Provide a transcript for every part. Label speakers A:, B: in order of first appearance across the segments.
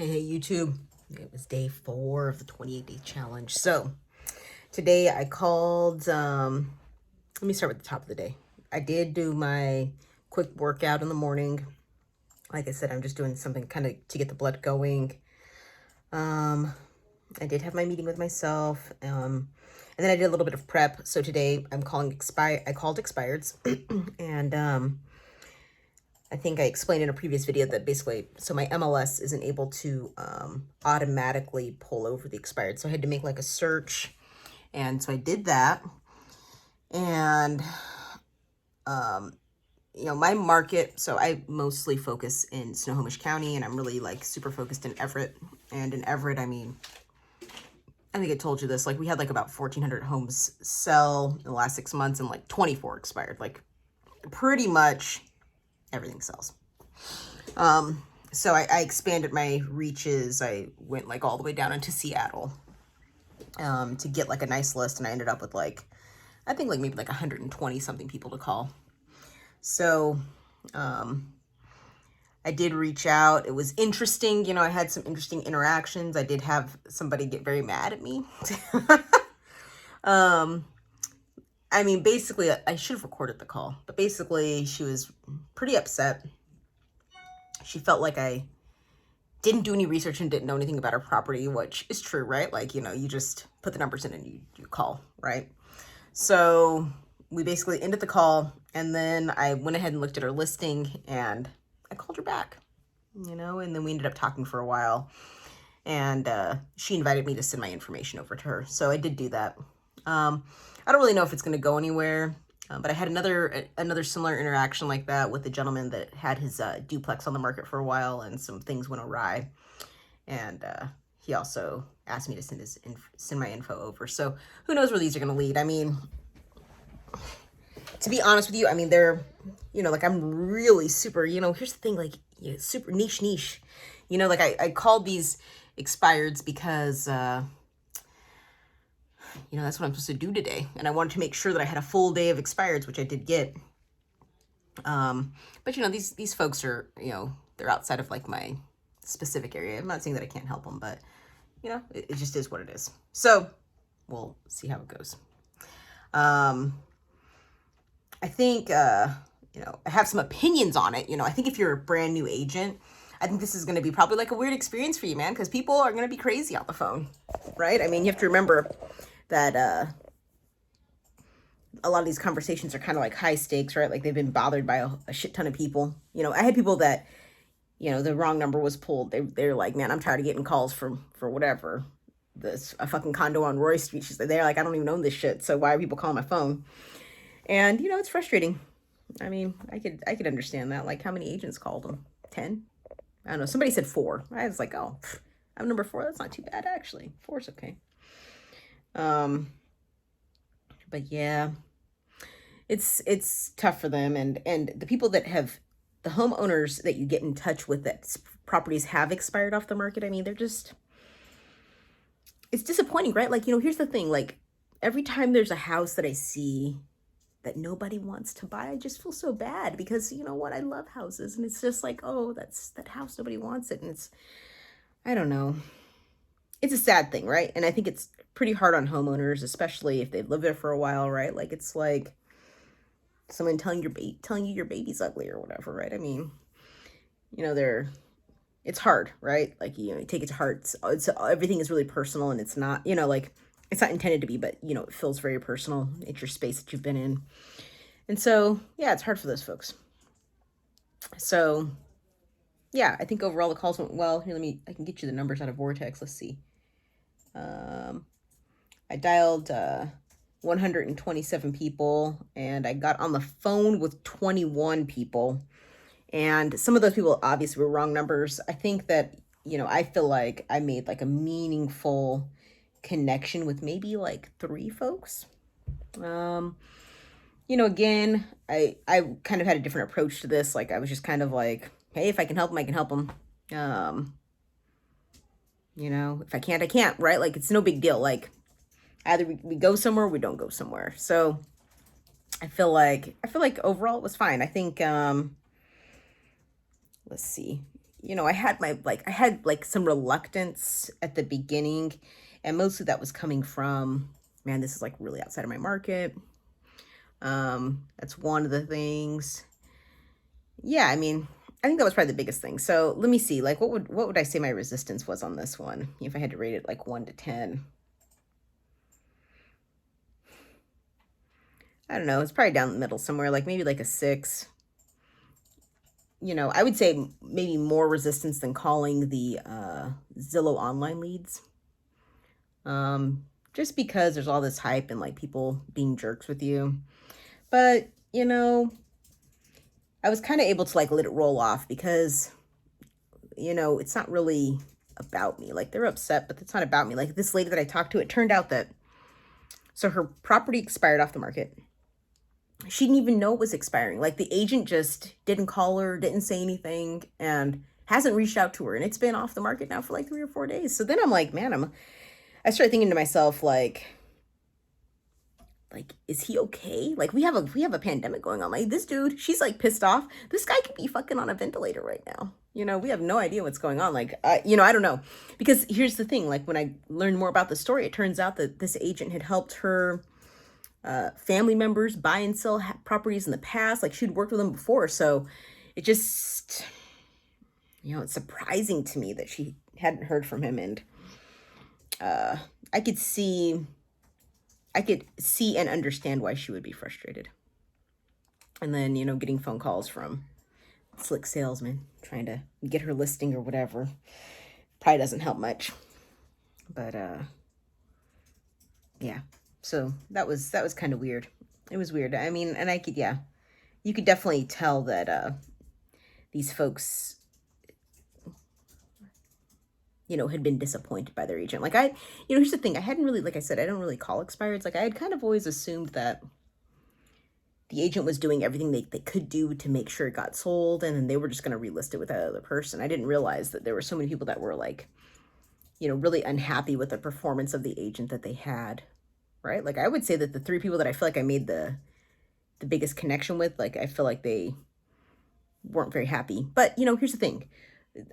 A: Hey YouTube, it was day 4 of the 28-day challenge. So today I called, let me start with the top of the day. I did do my quick workout in the morning. Like I said, I'm just doing something kind of to get the blood going. I did have my meeting with myself, and then I did a little bit of prep. So today I'm calling I called expireds and I think I explained in a previous video that basically, so my MLS isn't able to automatically pull over the expired. So I had to make like a search. And so I did that. And, you know, my market, so I mostly focus in Snohomish County, and I'm really like super focused in Everett. And in Everett, I mean, I think I told you this, like we had like about 1,400 homes sell in the last 6 months and like 24 expired. Like pretty much everything sells. So I expanded my reaches. I went like all the way down into Seattle to get like a nice list, and I ended up with like, I think like maybe like 120 something people to call. So I did reach out. It was interesting. You know, I had some interesting interactions. I did have somebody get very mad at me. I mean, basically, I should have recorded the call, but basically she was pretty upset. She felt like I didn't do any research and didn't know anything about her property, which is true, right? Like, you know, you just put the numbers in and you call, right? So we basically ended the call, and then I went ahead and looked at her listing and I called her back, you know, and then we ended up talking for a while, and she invited me to send my information over to her. So I did do that. I don't really know if it's going to go anywhere, but I had another similar interaction like that with a gentleman that had his duplex on the market for a while, and some things went awry. And he also asked me to send my info over. So who knows where these are going to lead? I mean, to be honest with you, I mean, they're, you know, like I'm really super, you know, here's the thing, like, you know, super niche. You know, like I called these expireds because you know, that's what I'm supposed to do today. And I wanted to make sure that I had a full day of expireds, which I did get. But you know, these folks are, you know, they're outside of like my specific area. I'm not saying that I can't help them, but you know, it just is what it is. So we'll see how it goes. I think, you know, I have some opinions on it. You know, I think if you're a brand new agent, I think this is going to be probably like a weird experience for you, man, because people are going to be crazy on the phone, right? I mean, you have to remember that a lot of these conversations are kind of like high stakes, right? Like they've been bothered by a shit ton of people. You know, I had people that, you know, the wrong number was pulled. They're like, man, I'm tired of getting calls for whatever. A fucking condo on Roy Street. They're like, I don't even own this shit, so why are people calling my phone? And you know, it's frustrating. I mean, I could understand that. Like, how many agents called them? 10? I don't know. Somebody said 4. I was like, oh, I'm number 4. That's not too bad, actually. 4's okay. But yeah, it's tough for them, and the people that have, the homeowners that you get in touch with that properties have expired off the market. I mean, they're just, it's disappointing, right? Like, you know, here's the thing, like every time there's a house that I see that nobody wants to buy, I just feel so bad, because you know what, I love houses, and it's just like, oh, that house, nobody wants it. And it's, I don't know, it's a sad thing, right? And I think it's pretty hard on homeowners, especially if they've lived there for a while, right? Like it's like someone telling you your baby's ugly or whatever, right? I mean, you know, it's hard, right? Like, you know, you take it to heart. It's everything is really personal, and it's not, you know, like it's not intended to be, but you know, it feels very personal. It's your space that you've been in. And so, yeah, it's hard for those folks. So yeah, I think overall the calls went well. Here, I can get you the numbers out of Vortex. Let's see. I dialed 127 people, and I got on the phone with 21 people. And some of those people obviously were wrong numbers. I think that, you know, I feel like I made like a meaningful connection with maybe like 3 folks. You know, again, I kind of had a different approach to this. Like I was just kind of like, hey, if I can help them, I can help them. You know, if I can't, I can't, right? Like, it's no big deal. Like, either we go somewhere or we don't go somewhere. So I feel like overall it was fine. I think, let's see. I had I had like some reluctance at the beginning, and mostly that was coming from, man, this is like really outside of my market. That's one of the things. Yeah, I mean, I think that was probably the biggest thing. So let me see, like, what would I say my resistance was on this one if I had to rate it like 1 to 10? I don't know. It's probably down the middle somewhere, like maybe like a 6. I would say maybe more resistance than calling the Zillow online leads. Just because there's all this hype and like people being jerks with you. But, I was kind of able to like let it roll off because, it's not really about me. Like they're upset, but it's not about me. Like this lady that I talked to, it turned out that, so her property expired off the market. She didn't even know it was expiring. Like the agent just didn't call her, didn't say anything, and hasn't reached out to her. And it's been off the market now for like 3 or 4 days. So then I'm like, man, I started thinking to myself, like, is he okay? Like we have a pandemic going on. Like this dude, she's like pissed off. This guy could be fucking on a ventilator right now. We have no idea what's going on. Like, I don't know. Because here's the thing, like when I learned more about the story, it turns out that this agent had helped her family members buy and sell properties in the past. Like she'd worked with them before. So it just, it's surprising to me that she hadn't heard from him. And I could see and understand why she would be frustrated. And then, getting phone calls from slick salesmen trying to get her listing or whatever probably doesn't help much. But yeah. So that was kind of weird. It was weird. I mean, and you could definitely tell that these folks, had been disappointed by their agent. Like here's the thing. I hadn't really, like I said, I don't really call expireds. Like I had kind of always assumed that the agent was doing everything they could do to make sure it got sold, and then they were just going to relist it with that other person. I didn't realize that there were so many people that were like, really unhappy with the performance of the agent that they had, right? Like I would say that the 3 people that I feel like I made the biggest connection with, like I feel like they weren't very happy. But, here's the thing.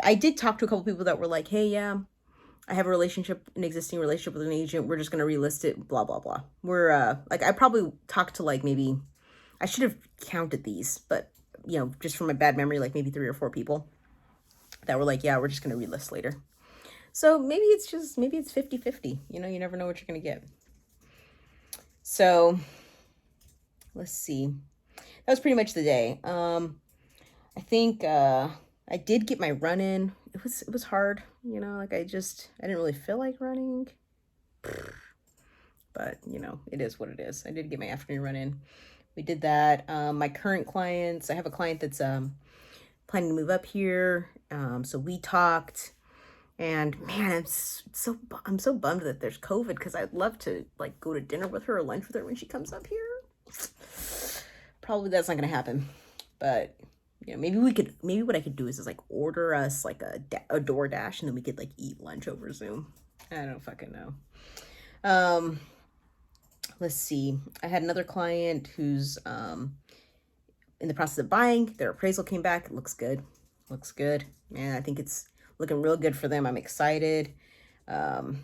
A: I did talk to a couple people that were like, hey, yeah, I have an existing relationship with an agent. We're just going to relist it, blah, blah, blah. We're, like, I probably talked to like maybe, I should have counted these, but, just from my bad memory, like maybe 3 or 4 people that were like, yeah, we're just going to relist later. So maybe it's 50-50. You never know what you're going to get. So let's see. That was pretty much the day. I think, I did get my run in. It was hard, like I didn't really feel like running, but it is what it is. I did get my afternoon run in. We did that. My current clients, I have a client that's, planning to move up here. So we talked, and man, I'm so bummed that there's COVID, because I'd love to like go to dinner with her or lunch with her when she comes up here. Probably that's not going to happen, but maybe what I could do is like order us like a DoorDash, and then we could like eat lunch over Zoom. I don't fucking know. Let's see. I had another client who's in the process of buying. Their appraisal came back. It looks good. Man, I think it's looking real good for them. I'm excited. Man,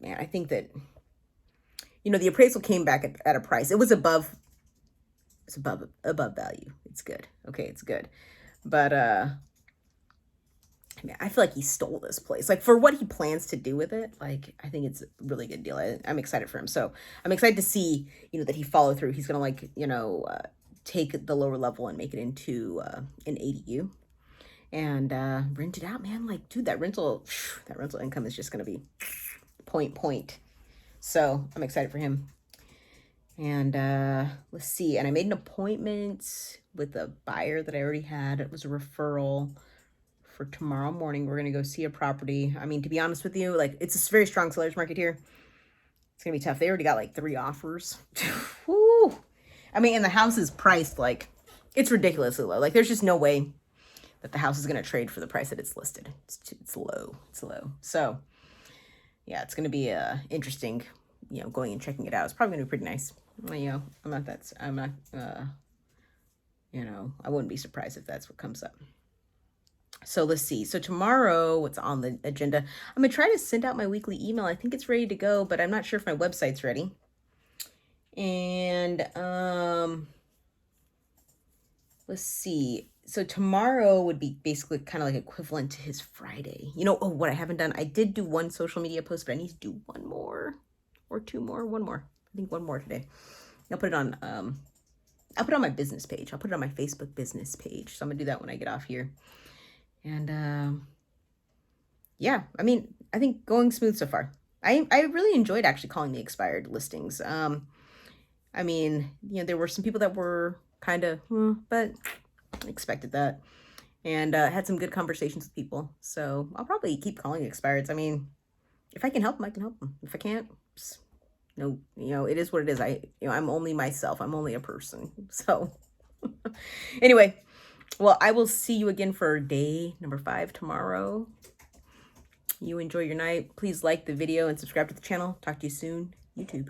A: I think that, the appraisal came back at a price. It was above value. It's good. Okay, it's good. But man, I feel like he stole this place. Like for what he plans to do with it, like I think it's a really good deal. I'm excited for him. So I'm excited to see, that he followed through. He's gonna like, take the lower level and make it into an ADU and rent it out, man. Like, dude, that rental income is just gonna be point. So I'm excited for him. And let's see. And I made an appointment with a buyer that I already had. It was a referral for tomorrow morning. We're going to go see a property. I mean, to be honest with you, like it's a very strong seller's market here. It's going to be tough. They already got like 3 offers. Woo! I mean, and the house is priced like, it's ridiculously low. Like there's just no way that the house is going to trade for the price that it's listed. It's low. So yeah, it's going to be interesting, going and checking it out. It's probably going to be pretty nice. I wouldn't be surprised if that's what comes up. So let's see. So tomorrow, what's on the agenda? I'm gonna try to send out my weekly email. I think it's ready to go, but I'm not sure if my website's ready. And let's see. So tomorrow would be basically kind of like equivalent to his Friday. You know, oh, what I haven't done, I did do one social media post, but I need to do one more or two more, one more. I think one more today. I'll put it on my business page. I'll put it on my Facebook business page. So I'm gonna do that when I get off here. And yeah, I mean, I think going smooth so far. I really enjoyed actually calling the expired listings. I mean, you know, there were some people that were kind of, but I expected that. And had some good conversations with people. So I'll probably keep calling expireds. I mean, if I can help them, I can help them. If I can't, no, you know, it is what it is. I'm only myself. I'm only a person. So anyway, well, I will see you again for day number 5 tomorrow. You enjoy your night. Please like the video and subscribe to the channel. Talk to you soon. YouTube.